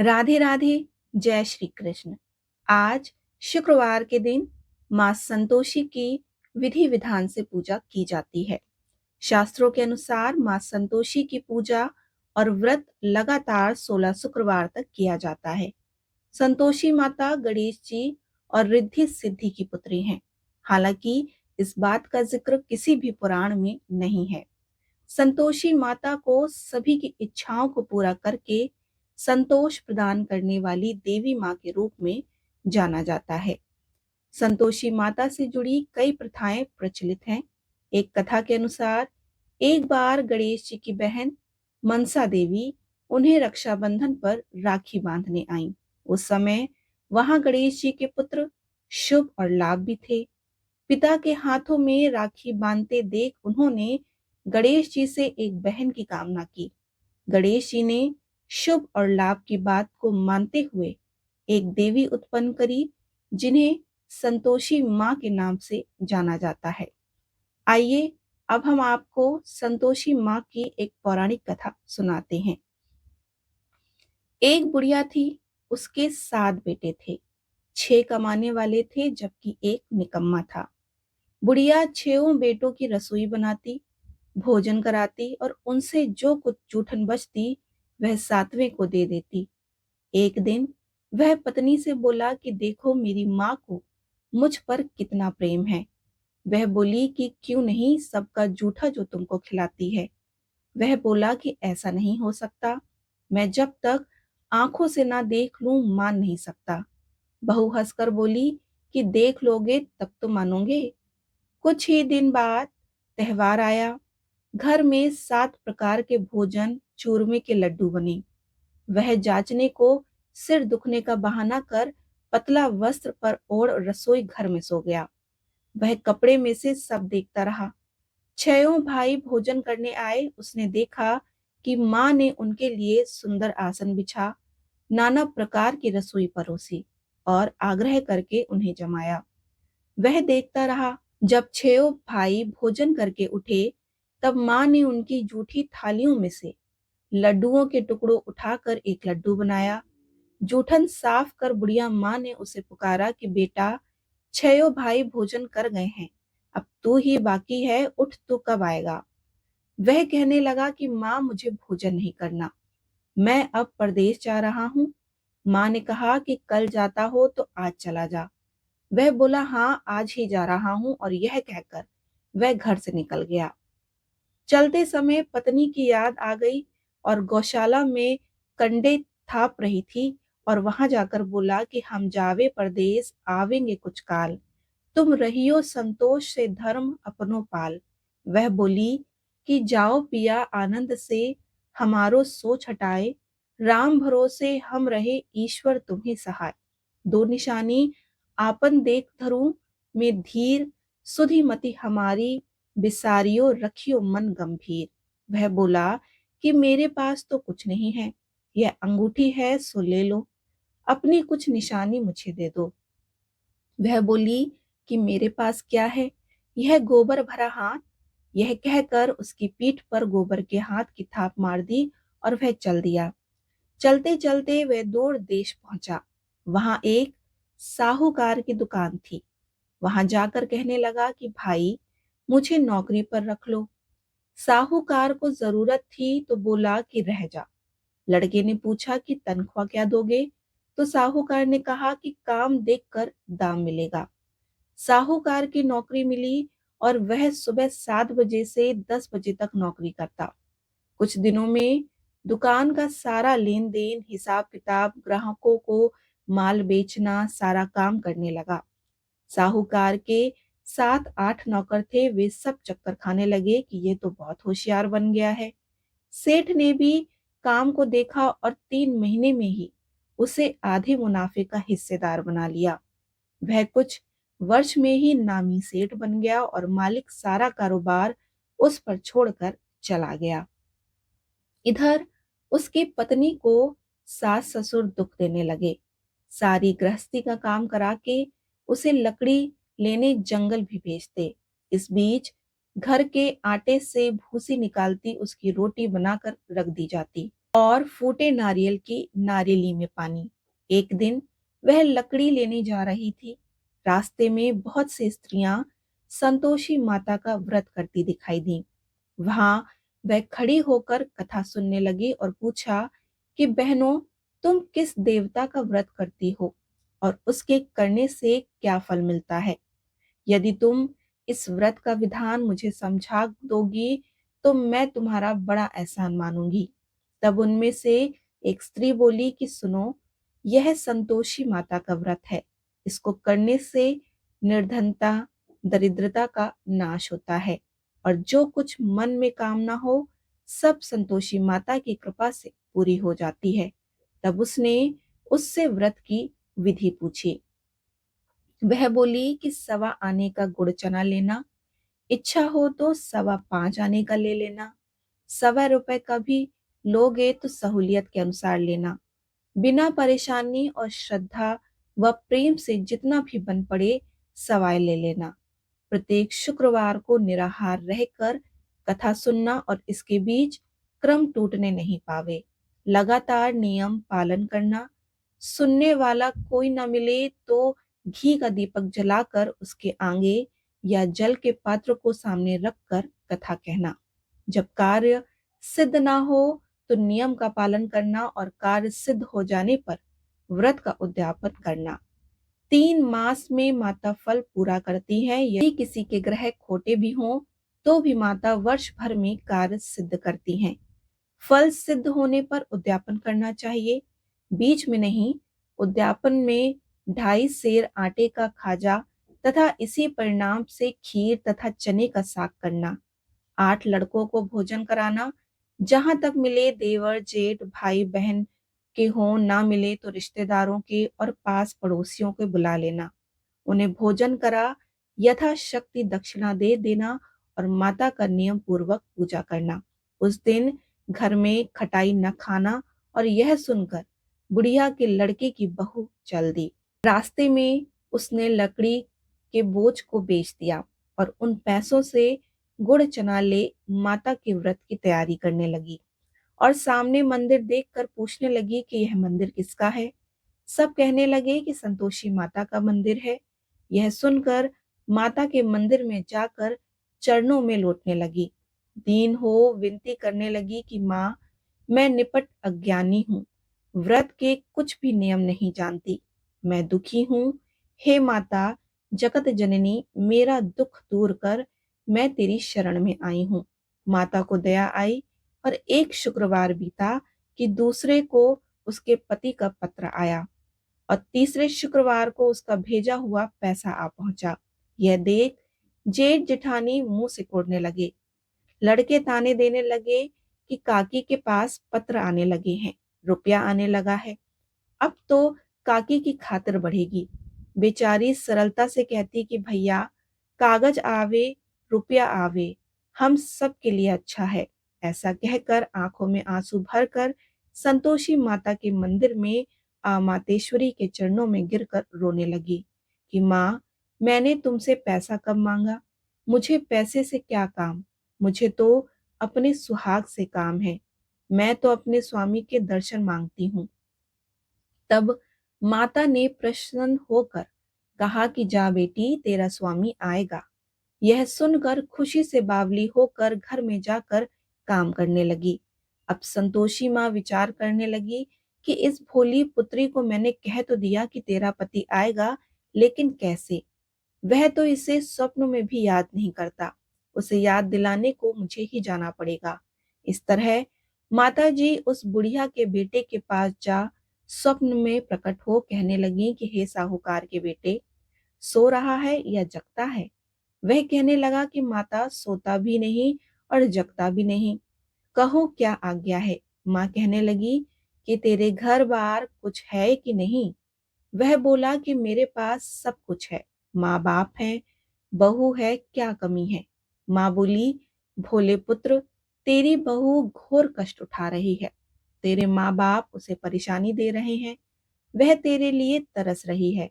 राधे राधे। जय श्री कृष्ण। आज शुक्रवार के दिन मां संतोषी की विधि विधान से पूजा की जाती है। शास्त्रों के अनुसार मां संतोषी की पूजा और व्रत लगातार 16 शुक्रवार तक किया जाता है। संतोषी माता गणेश जी और रिद्धि सिद्धि की पुत्री हैं। हालांकि इस बात का जिक्र किसी भी पुराण में नहीं है। संतोषी माता को सभी की इच्छाओं को पूरा करके संतोष प्रदान करने वाली देवी मां के रूप में जाना जाता है। संतोषी माता से जुड़ी कई प्रथाएं प्रचलित हैं। एक कथा के अनुसार एक बार गणेश जी की बहन मनसा देवी उन्हें रक्षाबंधन पर राखी बांधने आईं। उस समय वहां गणेश जी के पुत्र शुभ और लाभ भी थे। पिता के हाथों में राखी बांधते देख उन्होंने गणेश जी से एक बहन की कामना की। गणेश जी ने शुभ और लाभ की बात को मानते हुए एक देवी उत्पन्न करी, जिन्हें संतोषी मां के नाम से जाना जाता है। आइए अब हम आपको संतोषी मां की एक पौराणिक कथा सुनाते हैं। एक बुढ़िया थी, उसके 7 बेटे थे। 6 कमाने वाले थे जबकि एक निकम्मा था। बुढ़िया 6 बेटों की रसोई बनाती, भोजन कराती और उनसे जो कुछ जूठन बचती वह 7वें को दे देती। एक दिन वह पत्नी से बोला कि देखो मेरी माँ को मुझ पर कितना प्रेम है। वह बोली कि क्यों नहीं, सबका जूठा जो तुमको खिलाती है। वह बोला कि ऐसा नहीं हो सकता, मैं जब तक आंखों से ना देख लूं मान नहीं सकता। बहू हंसकर बोली कि देख लोगे तब तो मानोगे। कुछ ही दिन बाद त्योहार आया। घर में 7 प्रकार के भोजन चूरमे के लड्डू बने। वह जांचने को सिर दुखने का बहाना कर पतला वस्त्र पर ओढ़ रसोई घर में सो गया। वह कपड़े में से सब देखता रहा। 6 भाई भोजन करने आए। उसने देखा कि माँ ने उनके लिए सुंदर आसन बिछा, नाना प्रकार की रसोई परोसी और आग्रह करके उन्हें जमाया। वह देखता रहा। जब 6 भाई भोजन करके उठे तब माँ ने उनकी जूठी थालियों में से लड्डुओं के टुकड़ों उठाकर एक लड्डू बनाया। जूठन साफ कर बुढ़िया माँ ने उसे पुकारा कि बेटा, 6 भाई भोजन कर गए हैं, अब तू ही बाकी है, उठ तो कब आएगा। वह कहने लगा कि माँ मुझे भोजन नहीं करना, मैं अब परदेश जा रहा हूँ। माँ ने कहा कि कल जाता हो तो आज चला जा। वह बोला हाँ आज ही जा रहा हूँ और यह कहकर वह घर से निकल गया। चलते समय पत्नी की याद आ गई और गौशाला में कंडे थाप रही थी और वहां जाकर बोला कि हम जावे परदेस आवेंगे कुछ काल, तुम रहियो संतोष से धर्म अपनो पाल। वह बोली कि जाओ पिया आनंद से, हमारो सोच हटाए, राम भरोसे हम रहे ईश्वर तुम्हें सहाय। दो निशानी आपन देख धरूं में धीर, सुधी मति हमारी, बिसारियो रखियो मन गंभीर। वह बोला कि मेरे पास तो कुछ नहीं है, यह अंगूठी है सो ले लो, अपनी कुछ निशानी मुझे दे दो। वह बोली कि मेरे पास क्या है, यह गोबर भरा हाथ। यह कहकर उसकी पीठ पर गोबर के हाथ की थाप मार दी और वह चल दिया। चलते चलते वह दूर देश पहुंचा। वहां एक साहूकार की दुकान थी। वहां जाकर कहने लगा कि भाई मुझे नौकरी पर रख लो। साहूकार को जरूरत थी तो बोला कि रह जा। लड़के ने पूछा कि तनख्वाह क्या दोगे, तो साहूकार ने कहा कि काम देखकर दाम मिलेगा। साहूकार की नौकरी मिली और वह सुबह 7 बजे से 10 बजे तक नौकरी करता। कुछ दिनों में दुकान का सारा लेन देन, हिसाब किताब, ग्राहकों को माल बेचना, सारा काम करने लगा। साहूकार के 7-8 नौकर थे, वे सब चक्कर खाने लगे कि ये तो बहुत होशियार बन गया है। सेठ ने भी काम को देखा और 3 महीने में ही उसे आधे मुनाफे का हिस्सेदार बना लिया। वह कुछ वर्ष में ही नामी सेठ बन गया और मालिक सारा कारोबार उस पर छोड़कर चला गया। इधर उसकी पत्नी को सास ससुर दुख देने लगे। सारी गृहस्थी का काम करा के उसे लकड़ी लेने जंगल भी भेजते। इस बीच घर के आटे से भूसी निकालती उसकी रोटी बनाकर रख दी जाती। और फूटे नारियल की नारियली में पानी। एक दिन वह लकड़ी लेने जा रही थी। रास्ते में बहुत सी स्त्रियां संतोषी माता का व्रत करती दिखाई दी। वहां वह खड़ी होकर कथा सुनने लगी और पूछा कि बहनों, तुम किस देवता का व्रत करती हो और उसके करने से क्या फल मिलता है? यदि तुम इस व्रत का विधान मुझे समझा दोगी तो मैं तुम्हारा बड़ा एहसान मानूंगी। तब उनमें से एक स्त्री बोली कि सुनो, यह संतोषी माता का व्रत है। इसको करने से निर्धनता, दरिद्रता का नाश होता है और जो कुछ मन में कामना हो सब संतोषी माता की कृपा से पूरी हो जाती है। तब उसने उससे व्रत की विधि पूछी। वह बोली कि 1.25 आने का गुड़ चना लेना, इच्छा हो तो 5.25 आने का ले लेना, 1.25 रुपए का भी लोगे तो सहूलियत के अनुसार लेना। बिना परेशानी और श्रद्धा व प्रेम से जितना भी बन पड़े सवाय ले लेना। प्रत्येक शुक्रवार को निराहार रहकर कथा सुनना और इसके बीच क्रम टूटने नहीं पावे। लगातार नियम पालन करना। सुनने वाला कोई न मिले तो घी का दीपक जलाकर उसके आगे या जल के पात्र को सामने रखकर कथा कहना। जब कार्य सिद्ध ना हो तो नियम का पालन करना और कार्य सिद्ध हो जाने पर व्रत का उद्यापन करना। 3 मास में माता फल पूरा करती है। यदि किसी के ग्रह खोटे भी हों तो भी माता वर्ष भर में कार्य सिद्ध करती हैं। फल सिद्ध होने पर उद्यापन करना चाहिए, बीच में नहीं। उद्यापन में 2.5 सेर आटे का खाजा तथा इसी परिणाम से खीर तथा चने का साग करना। 8 लड़कों को भोजन कराना। जहां तक मिले देवर जेठ भाई बहन के हों, ना मिले तो रिश्तेदारों के और पास पड़ोसियों के बुला लेना। उन्हें भोजन करा यथाशक्ति दक्षिणा दे देना और माता का नियम पूर्वक पूजा करना। उस दिन घर में खटाई न खाना। और यह सुनकर बुढ़िया के लड़के की बहू चल दी। रास्ते में उसने लकड़ी के बोझ को बेच दिया और उन पैसों से गुड़ चना ले माता के व्रत की तैयारी करने लगी और सामने मंदिर देखकर पूछने लगी कि यह मंदिर किसका है। सब कहने लगे कि संतोषी माता का मंदिर है। यह सुनकर माता के मंदिर में जाकर चरणों में लौटने लगी। दीन हो विनती करने लगी कि माँ, मैं निपट अज्ञानी हूँ, व्रत के कुछ भी नियम नहीं जानती, मैं दुखी हूँ। हे माता जगत जननी, मेरा दुख दूर कर, मैं तेरी शरण में आई हूँ। माता को दया आई और एक शुक्रवार बीता कि दूसरे को उसके पति का पत्र आया और तीसरे शुक्रवार को उसका भेजा हुआ पैसा आ पहुंचा। यह देख जेठ जेठानी मुंह सिकोड़ने लगे। लड़के ताने देने लगे कि काकी के पास पत्र आने लगे हैं, रुपया आने लगा है, अब तो काकी की खातिर बढ़ेगी। बेचारी सरलता से कहती कि भैया, कागज आवे रुपया आवे, हम सब के लिए अच्छा है। ऐसा कहकर आंखों में आंसू भरकर संतोषी माता के मंदिर में मातेश्वरी के चरणों में गिरकर रोने लगी कि माँ, मैंने तुमसे पैसा कब मांगा? मुझे पैसे से क्या काम? मुझे तो अपने सुहाग से काम है। मैं तो अपने स्वामी के दर्शन मांगती हूँ। तब माता ने प्रसन्न होकर कहा कि जा बेटी, तेरा स्वामी आएगा। यह सुनकर खुशी से बावली होकर घर में जाकर काम करने लगी। अब संतोषी माँ विचार करने लगी कि इस भोली पुत्री को मैंने कह तो दिया कि तेरा पति आएगा, लेकिन कैसे? वह तो इसे स्वप्न में भी याद नहीं करता। उसे याद दिलाने को मुझे ही जाना पड़ेगा। इस तरह माताजी उस बुढ़िया के बेटे के पास जा स्वप्न में प्रकट हो कहने लगी कि हे साहूकार के बेटे, सो रहा है या जगता है? वह कहने लगा कि माता, सोता भी नहीं और जगता भी नहीं, कहो क्या आज्ञा है। माँ कहने लगी कि तेरे घर बार कुछ है कि नहीं? वह बोला कि मेरे पास सब कुछ है, माँ बाप है, बहू है, क्या कमी है? माँ बोली, भोले पुत्र, तेरी बहू घोर कष्ट उठा रही है, तेरे माँ बाप उसे परेशानी दे रहे हैं, वह तेरे लिए तरस रही है,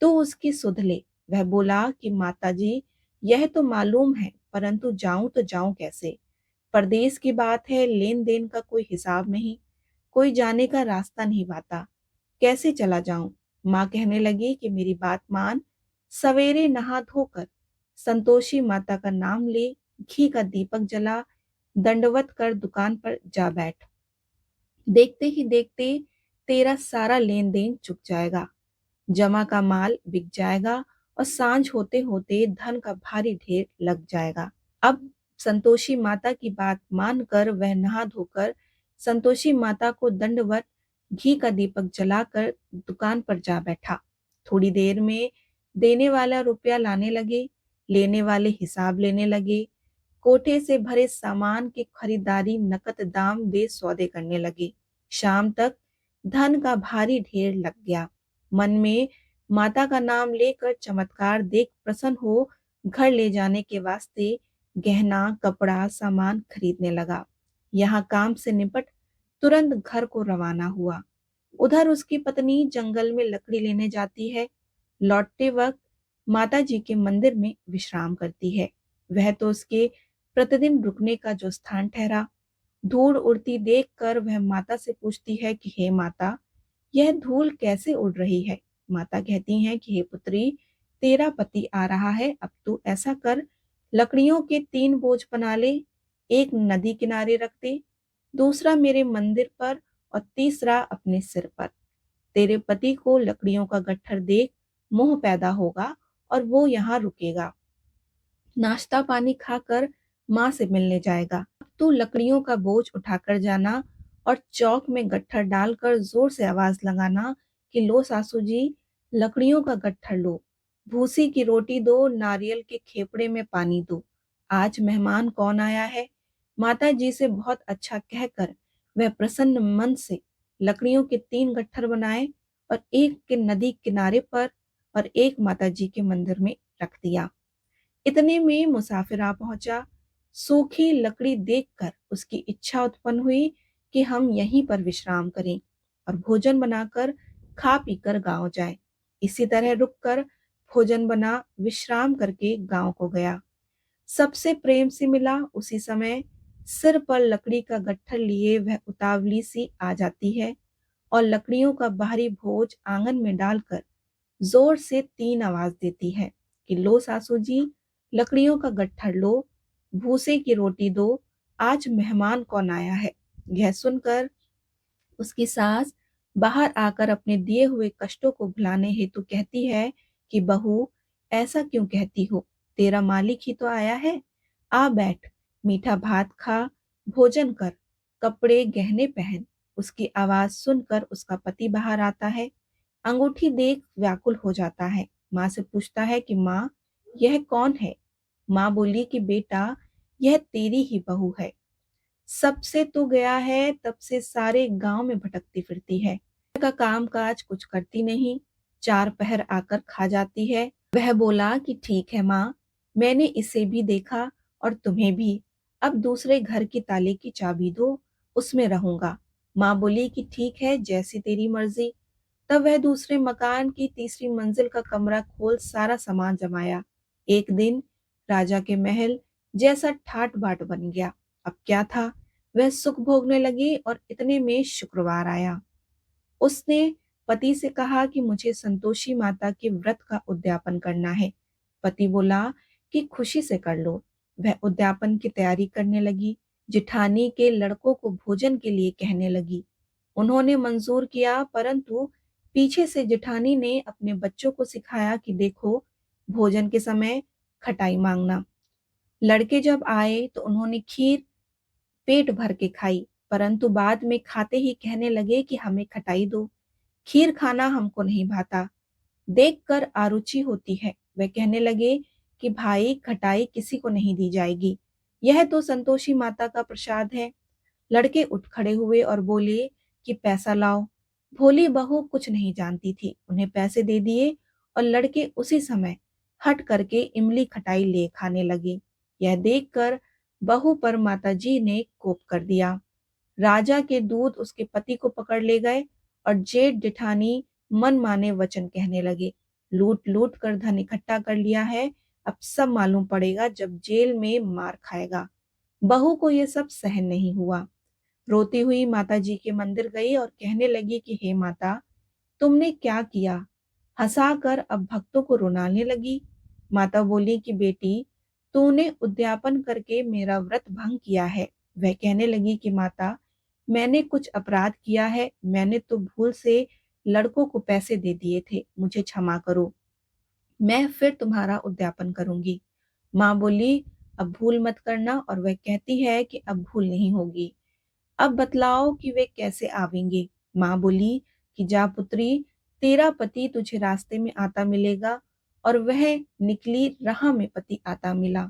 तू उसकी सुध ले। वह बोला कि माताजी, यह तो मालूम है, परंतु जाऊं तो जाऊं कैसे? परदेश की बात है, लेन देन का कोई हिसाब नहीं, कोई जाने का रास्ता नहीं पाता, कैसे चला जाऊं? माँ कहने लगी कि मेरी बात मान, सवेरे नहा धोकर संतोषी माता का नाम ले, घी का दीपक जला, दंडवत कर दुकान पर जा बैठ। देखते ही देखते तेरा सारा लेन देन चुक जाएगा, जमा का माल बिक जाएगा और सांझ होते होते धन का भारी ढेर लग जाएगा। अब संतोषी माता की बात मानकर वह नहा धोकर संतोषी माता को दंडवत घी का दीपक जलाकर दुकान पर जा बैठा। थोड़ी देर में देने वाला रुपया लाने लगे, लेने वाले हिसाब लेने लगे, कोठे से भरे सामान की खरीदारी नकद दाम दे सौदे करने लगे। शाम तक धन का भारी ढेर लग गया। मन में माता का नाम लेकर चमत्कार देख प्रसन्न हो घर ले जाने के वास्ते गहना कपड़ा सामान खरीदने लगा। यहाँ काम से निपट तुरंत घर को रवाना हुआ। उधर उसकी पत्नी जंगल में लकड़ी लेने जाती है। लौटते वक्त माता जी के मंदिर में विश्राम करती है। वह तो उसके प्रतिदिन रुकने का जो स्थान ठहरा। धूल उड़ती देखकर वह माता से पूछती है कि हे माता, यह धूल कैसे उड़ रही है? माता कहती हैं कि हे पुत्री, तेरा पति आ रहा है, अब तू ऐसा कर, लकड़ियों के 3 बोझ बना ले, एक नदी किनारे रख दे, दूसरा मेरे मंदिर पर और तीसरा अपने सिर पर। तेरे पति को लकड़ियों का गट्ठर देख मोह पैदा होगा और वो यहाँ रुकेगा, नाश्ता पानी खाकर माँ से मिलने जाएगा। अब तू लकड़ियों का बोझ उठाकर जाना और चौक में गट्ठर डालकर जोर से आवाज लगाना कि लो सासू जी, लकड़ियों का गट्ठर लो, भूसी की रोटी दो, नारियल के खेपड़े में पानी दो। आज मेहमान कौन आया है? माता जी से बहुत अच्छा कहकर वह प्रसन्न मन से लकड़ियों के 3 गट्ठर बनाए और एक के नदी किनारे पर और एक माता जी के मंदिर में रख दिया। इतने में मुसाफिर आ पहुंचा। सूखी लकड़ी देखकर उसकी इच्छा उत्पन्न हुई कि हम यहीं पर विश्राम करें और भोजन बनाकर खा पीकर गांव जाएं। इसी तरह रुककर भोजन बना विश्राम करके गांव को गया। सबसे प्रेम से मिला। उसी समय सिर पर लकड़ी का गट्ठर लिए वह उतावली सी आ जाती है और लकड़ियों का भारी बोझ आंगन में डालकर जोर से 3 आवाज देती है कि लो सासू जी, लकड़ियों का गट्ठर लो, भूसे की रोटी दो, आज मेहमान कौन आया है? यह सुनकर उसकी सास बाहर आकर अपने दिए हुए कष्टों को भुलाने हेतु कहती है कि बहू, ऐसा क्यों कहती हो? तेरा मालिक ही तो आया है। आ बैठ, मीठा भात खा, भोजन कर, कपड़े गहने पहन। उसकी आवाज सुनकर उसका पति बाहर आता है। अंगूठी देख व्याकुल हो जाता है। माँ से पूछता है कि माँ, यह कौन है? माँ बोली कि बेटा, यह तेरी ही बहू है। सबसे तो गया है, तब से सारे गांव में भटकती फिरती है। का काम काज कुछ करती नहीं, 4 पहर आकर खा जाती है। वह बोला कि ठीक है माँ, मैंने इसे भी देखा और तुम्हें भी। अब दूसरे घर की ताले की चाबी दो, उसमें रहूंगा। माँ बोली कि ठीक है, जैसी तेरी मर्जी। तब वह दूसरे मकान की तीसरी मंजिल का कमरा खोल सारा सामान जमाया। एक दिन राजा के महल जैसा ठाट बाट बन गया। अब क्या था, वह सुख भोगने लगी और इतने में शुक्रवार आया। उसने पति से कहा कि मुझे संतोषी माता के व्रत का उद्यापन करना है। पति बोला कि खुशी से कर लो। वह उद्यापन की तैयारी करने लगी। जिठानी के लड़कों को भोजन के लिए कहने लगी। उन्होंने मंजूर किया, परंतु पीछे से जिठानी ने अपने बच्चों को सिखाया कि देखो, भोजन के समय खटाई मांगना। लड़के जब आए तो उन्होंने खीर पेट भर के खाई, परंतु बाद में खाते ही कहने लगे कि हमें खटाई दो, खीर खाना हमको नहीं भाता, देखकर आरुचि होती है। वे कहने लगे कि भाई, खटाई किसी को नहीं दी जाएगी, यह तो संतोषी माता का प्रसाद है। लड़के उठ खड़े हुए और बोले कि पैसा लाओ। भोली बहू कुछ नहीं जानती थी, उन्हें पैसे दे दिए और लड़के उसी समय हट करके इमली खटाई ले खाने लगे। यह देखकर बहू पर माताजी ने कोप कर दिया। राजा के दूत उसके पति को पकड़ ले गए और जेठ जेठानी मन माने वचन कहने लगे। लूट लूट कर धन इकट्ठा कर लिया है, अब सब मालूम पड़ेगा जब जेल में मार खाएगा। बहू को यह सब सहन नहीं हुआ। रोती हुई माता जी के मंदिर गई और कहने लगी कि हे माता, तुमने क्या किया? हंसाकर अब भक्तों को रुलाने लगी। माता बोली कि बेटी, तूने उद्यापन करके मेरा व्रत भंग किया है। वह कहने लगी कि माता, मैंने कुछ अपराध किया है, मैंने तो भूल से लड़कों को पैसे दे दिए थे, मुझे क्षमा करो, मैं फिर तुम्हारा उद्यापन करूंगी। माँ बोली, अब भूल मत करना, और वह कहती है कि अब भूल नहीं होगी। अब बतलाओ कि वे कैसे आवेंगे। माँ बोली कि जा पुत्री, तेरा पति तुझे रास्ते में आता मिलेगा। और वह निकली, राह में पति आता मिला।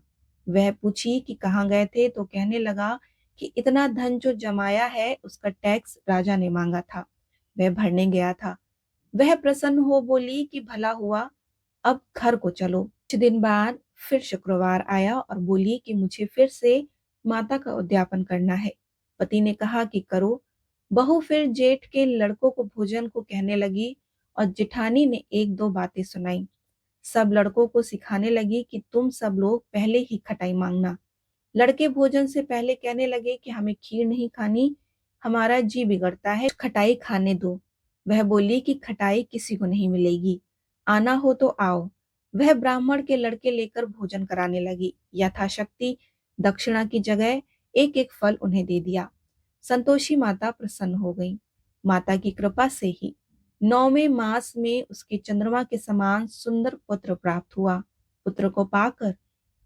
वह पूछी कि कहाँ गए थे, तो कहने लगा कि इतना धन जो जमाया है उसका टैक्स राजा ने मांगा था, वह भरने गया था। वह प्रसन्न हो बोली कि भला हुआ, अब घर को चलो। कुछ दिन बाद फिर शुक्रवार आया और बोली कि मुझे फिर से माता का उद्यापन करना है। पति ने कहा कि करो। बहू फिर जेठ के लड़कों को भोजन को कहने लगी और जेठानी ने एक दो बातें सुनाई। सब लड़कों को सिखाने लगी कि तुम सब लोग पहले ही खटाई मांगना। लड़के भोजन से पहले कहने लगे कि हमें खीर नहीं खानी, हमारा जी बिगड़ता है, खटाई खाने दो। वह बोली कि खटाई किसी को नहीं मिलेगी, आना हो तो आओ। वह ब्राह्मण के लड़के लेकर भोजन कराने लगी। यथाशक्ति दक्षिणा की जगह एक एक फल उन्हें दे दिया। संतोषी माता प्रसन्न हो गई। माता की कृपा से ही 9वें मास में उसके चंद्रमा के समान सुंदर पुत्र प्राप्त हुआ। पुत्र को पाकर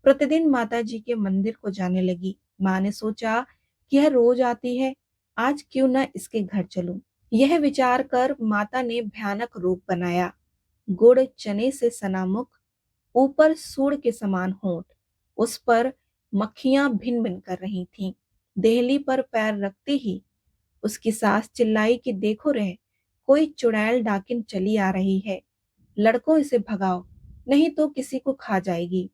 प्रतिदिन माता जी के मंदिर को जाने लगी। माँ ने सोचा कि यह रोज आती है, आज क्यों न इसके घर चलूं। यह विचार कर माता ने भयानक रूप बनाया। गुड़ चने से सना मुख, ऊपर सूड़ के समान होंठ, उस पर मक्खियां भिन भिन कर रही थीं। देहली पर पैर रखते ही उसकी सास चिल्लाई कि देखो रे, कोई चुड़ैल डाकिन चली आ रही है, लड़कों इसे भगाओ, नहीं तो किसी को खा जाएगी।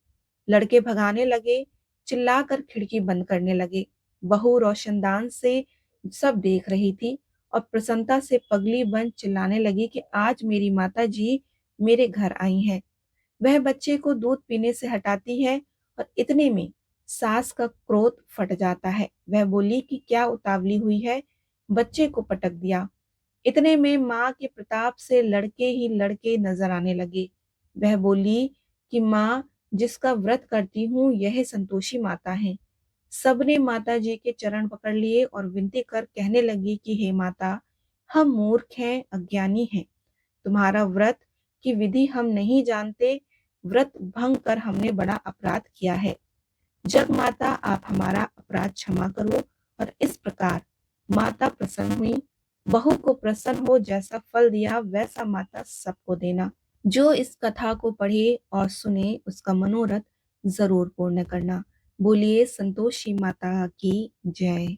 लड़के भगाने लगे, चिल्लाकर खिड़की बंद करने लगे। बहू रोशनदान से सब देख रही थी और प्रसन्नता से पगली बन चिल्लाने लगी कि आज मेरी माता जी मेरे घर आई हैं। वह बच्चे को दूध पीने से हटाती है और इतने में सास का क्रोध फट जाता है। वह बोली कि क्या उतावली हुई है, बच्चे को पटक दिया। इतने में माँ के प्रताप से लड़के ही लड़के नजर आने लगे। वह बोली कि माँ, जिसका व्रत करती हूँ यह संतोषी माता है। सबने माता जी के चरण पकड़ लिए और विनती कर कहने लगी कि हे माता, हम मूर्ख हैं, अज्ञानी हैं, तुम्हारा व्रत की विधि हम नहीं जानते, व्रत भंग कर हमने बड़ा अपराध किया है। जग माता, आप हमारा अपराध क्षमा करो। और इस प्रकार माता प्रसन्न हुई। बहू को प्रसन्न हो, जैसा फल दिया वैसा माता सबको देना। जो इस कथा को पढ़े और सुने उसका मनोरथ जरूर पूर्ण करना। बोलिए संतोषी माता की जय।